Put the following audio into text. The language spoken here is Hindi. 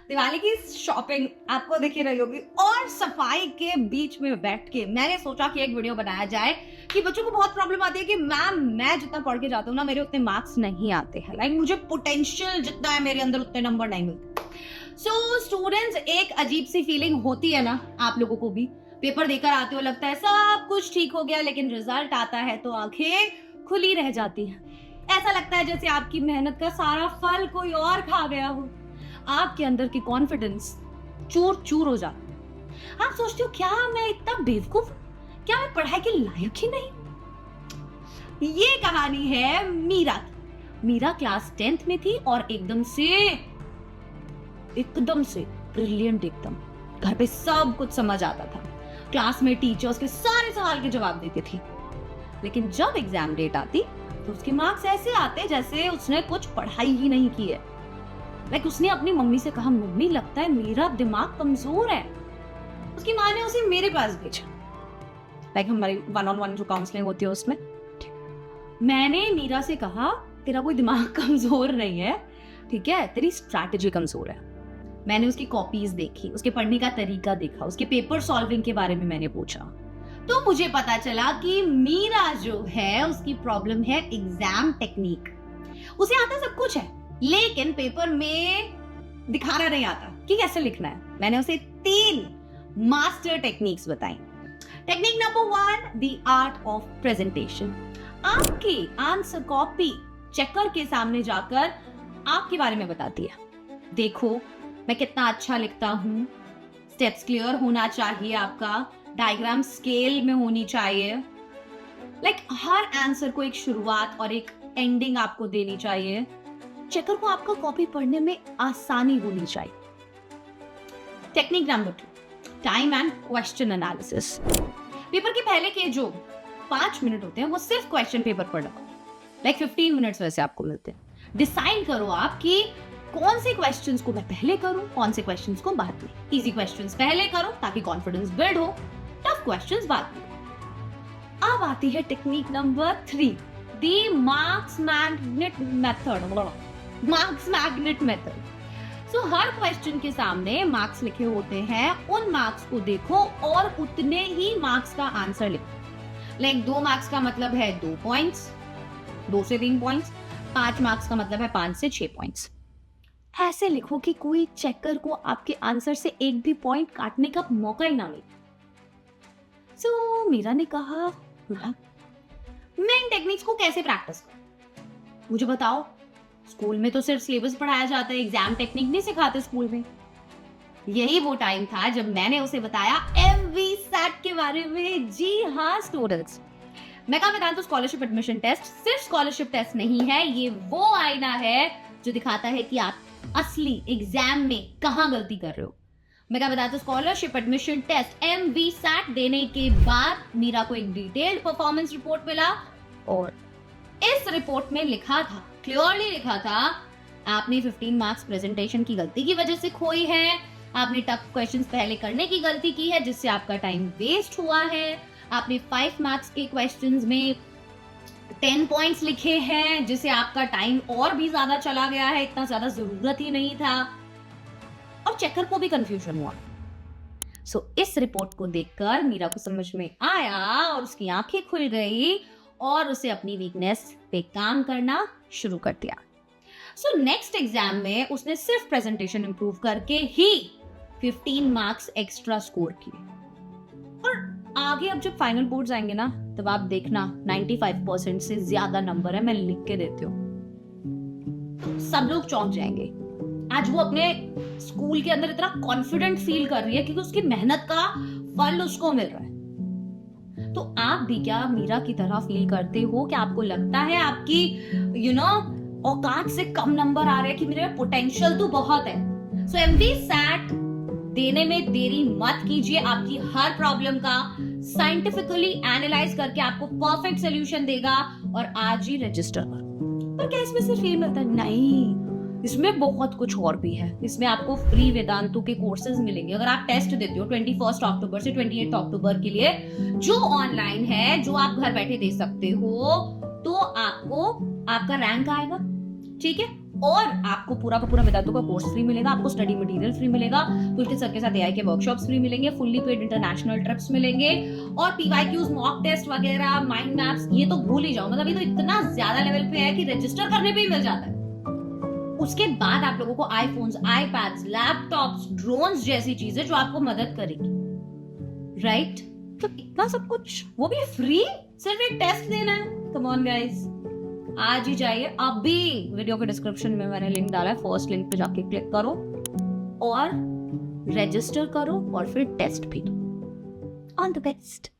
दिवाली की शॉपिंग आपको दिख ही रही होगी और सफाई के बीच में बैठ के मैंने सोचा कि एक वीडियो बनाया जाए कि बच्चों को बहुत प्रॉब्लम आती है कि मैम मैं जितना पढ़ के जाता हूँ ना मेरे उतने मार्क्स नहीं आते हैं, लाइक मुझे पोटेंशियल जितना है मेरे अंदर उतने नंबर नहीं मिलते। सो स्टूडेंट्स, एक अजीब सी फीलिंग होती है ना आप लोगों को भी, पेपर देकर आते हो लगता है सब कुछ ठीक हो गया, लेकिन रिजल्ट आता है तो आंखें खुली रह जाती हैं। ऐसा लगता है जैसे आपकी मेहनत का सारा फल कोई और खा गया हो। आपके अंदर की कॉन्फिडेंस चूर चूर हो जाता। आप सोचते हो क्या मैं इतना बेवकूफ, क्या मैं पढ़ाई के लायक ही नहीं। ये कहानी है मीरा की। मीरा क्लास 10th में थी और एकदम से ब्रिलियंट, एकदम घर पे सब कुछ समझ आता था, क्लास में टीचर्स के सारे सवाल के जवाब देती थी। लेकिन जब एग्जाम डेट आती तो उसके मार्क्स ऐसे आते जैसे उसने कुछ पढ़ाई ही नहीं की है। लाइक उसने अपनी मम्मी से कहा, मम्मी लगता है मेरा दिमाग कमजोर है। उसकी माँ ने उसे मेरे पास भेजा, लाइक हमारी 1-on-1 जो काउंसलिंग होती है उसमें। मैंने मीरा से कहा, तेरा कोई दिमाग कमजोर नहीं है, ठीक है, तेरी स्ट्रैटेजी कमजोर है। मैंने उसकी कॉपीज देखी, उसके पढ़ने का तरीका देखा, उसके पेपर सॉल्विंग के बारे में मैंने पूछा, तो मुझे पता चला कि मीरा जो है उसकी प्रॉब्लम है एग्जाम टेक्निक। उसे आता सब कुछ है लेकिन पेपर में दिखाना नहीं आता कि कैसे लिखना है। मैंने उसे 3 मास्टर टेक्निक्स बताई। Technique number 1, the art of presentation. आपकी आंसर कॉपी चेकर के सामने जाकर आपके बारे में बताती है, देखो मैं कितना अच्छा लिखता हूँ, स्टेप्स क्लियर होना चाहिए, आपका डायग्राम स्केल में होनी चाहिए, लाइक हर आंसर को एक शुरुआत और एक एंडिंग आपको देनी चाहिए। चेकर को आपका कॉपी पढ़ने में आसानी होनी चाहिए। Technique number 2, time and question analysis. Paper के पहले के जो 5 मिनट होते हैं वो सिर्फ क्वेश्चन पेपर पढ़ना, लाइक 15 मिनट्स वैसे आपको मिलते हैं। डिसाइड करो आप कि कौन से क्वेश्चंस को मैं पहले करूं, कौन से क्वेश्चंस को बाद में। इजी क्वेश्चंस पहले करो ताकि कॉन्फिडेंस बिल्ड हो, टफ क्वेश्चंस बाद में। अब आती है technique number 3, the marks magnet method. So her question के सामने मार्क्स लिखे होते हैं, उन मार्क्स को देखो और उतने ही मार्क्स का आंसर लिखो। लाइक 2 मार्क्स का मतलब है 2 पॉइंट्स, 2 से 3 पॉइंट्स, 5 मार्क्स का मतलब है 5 से 6 पॉइंट्स। ऐसे लिखो कि कोई चेकर को आपके आंसर से एक भी पॉइंट काटने का मौका ही ना मिले। सो मीरा ने कहा, मैं इन टेक्निक्स को कैसे प्रैक्टिस करूं, मुझे बताओ। स्कूल में तो सिर्फ सिलेबस पढ़ाया जाता है, एग्जाम टेक्निक नहीं सिखाते स्कूल में। यही वो टाइम था जब मैंने उसे बताया MVSAT के बारे में। जी हाँ स्टूडेंट्स, मैं क्या बता दूं, स्कॉलरशिप एडमिशन टेस्ट सिर्फ स्कॉलरशिप टेस्ट नहीं है, ये वो आईना है जो दिखाता है कि आप असली एग्जाम में कहां गलती कर रहे हो। मैं क्या बता दूं, स्कॉलरशिप एडमिशन टेस्ट MVSAT देने के बाद मीरा को एक डिटेल्ड परफॉर्मेंस रिपोर्ट मिला और इस रिपोर्ट में लिखा था, क्लियरली लिखा था, आपने 15 मार्क्स प्रेजेंटेशन की गलती की वजह से खोई है, आपने टफ क्वेश्चंस पहले करने की गलती की है जिससे आपका टाइम वेस्ट हुआ है, आपने 5 मार्क्स के क्वेश्चंस में 10 पॉइंट्स लिखे हैं जिससे आपका टाइम और भी ज्यादा चला गया है, इतना ज्यादा जरूरत ही नहीं था। और चेकर को भी कंफ्यूजन हुआ। सो इस रिपोर्ट को देखकर मीरा को समझ में आया और उसकी आंखें खुल गई और उसे अपनी वीकनेस पे काम करना शुरू कर दिया। सो नेक्स्ट एग्जाम में उसने सिर्फ प्रेजेंटेशन इंप्रूव करके ही 15 मार्क्स एक्स्ट्रा स्कोर किए। और आगे अब जब फाइनल बोर्ड्स आएंगे ना, तब आप देखना 95% से ज्यादा नंबर है, मैं लिख के देती हूँ, सब लोग चौंक जाएंगे। आज वो अपने स्कूल के अंदर इतना कॉन्फिडेंट फील कर रही है क्योंकि उसकी मेहनत का फल उसको मिल रहा है। तो आप भी क्या मीरा की तरह फील करते हो कि आपको लगता है आपकी औकात से कम नंबर आ रहे हैं, कि मेरे पोटेंशियल तो बहुत है। सो MVSAT देने में देरी मत कीजिए, आपकी हर प्रॉब्लम का साइंटिफिकली एनालाइज करके आपको परफेक्ट सोल्यूशन देगा और आज ही रजिस्टर करो। पर क्या इसमें सिर्फ फील मिलता है? नहीं, इसमें बहुत कुछ और भी है। इसमें आपको फ्री वेदांतु के कोर्सेज मिलेंगे। अगर आप टेस्ट देते हो 21 अक्टूबर से 28 अक्टूबर के लिए, जो ऑनलाइन है, जो आप घर बैठे दे सकते हो, तो आपको आपका रैंक आएगा, ठीक है। और आपको पूरा का पूरा वेदांतों का कोर्स फ्री मिलेगा, आपको स्टडी मटेरियल फ्री मिलेगा, पुलकित सर के साथ एआई के वर्कशॉप्स फ्री मिलेंगे, फुल्ली पेड इंटरनेशनल ट्रिप्स मिलेंगे और पीवाईक्यूज, मॉक टेस्ट वगैरह, माइंड मैप्स, ये तो भूल ही जाओ। मतलब ये तो इतना ज्यादा लेवल पे है कि रजिस्टर करने पे ही मिल जाता है। उसके बाद आप लोगों को आईफोन्स, आईपैड्स, लैपटॉप्स, ड्रोन्स जैसी चीजें जो आपको मदद करेगी, राइट? तो इतना सब कुछ, वो भी फ्री, सिर्फ एक टेस्ट देना है। कम ऑन गाइस, आज ही जाइए, अभी वीडियो के डिस्क्रिप्शन में मैंने लिंक डाला है, फर्स्ट लिंक पे जाके क्लिक करो और रजिस्टर करो और फिर टेस्ट भी दो। All the best.